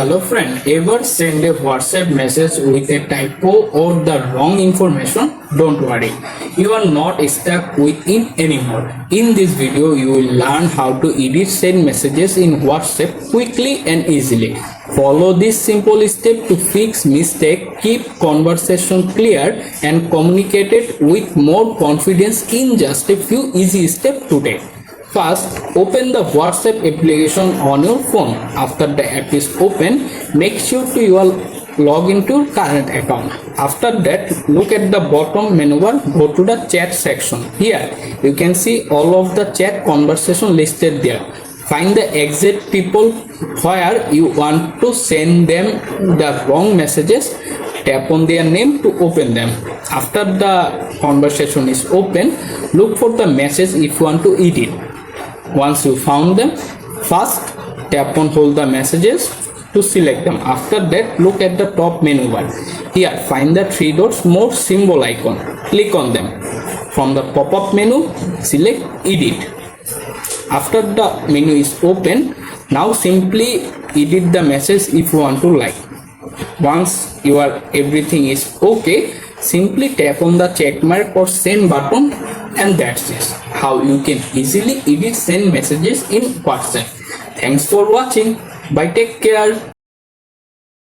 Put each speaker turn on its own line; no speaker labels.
Hello friend, ever send a WhatsApp message with a typo or the wrong information? Don't worry, you are not stuck with it anymore. In this video, you will learn how to edit send messages in WhatsApp quickly and easily. Follow this simple step to fix mistake, keep conversation clear and communicate it with more confidence in just a few easy steps today. First, open the WhatsApp application on your phone. After the app is open, make sure to log into your current account. After that, look at the bottom menu bar, go to the chat section. Here, you can see all of the chat conversation listed there. Find the exact people where you want to send them the wrong messages. Tap on their name to open them. After the conversation is open, look for the message if you want to edit. Once you found them, first tap on hold the messages to select them. After that, look at the top menu bar. Here, find the three dots more symbol icon. Click on them. From the pop-up menu, select edit. After the menu is open, now simply edit the message if you want to like. Once everything is okay, simply tap on the check mark or send button, and that's it. How you can easily edit send messages in WhatsApp. Thanks for watching. Bye, take care.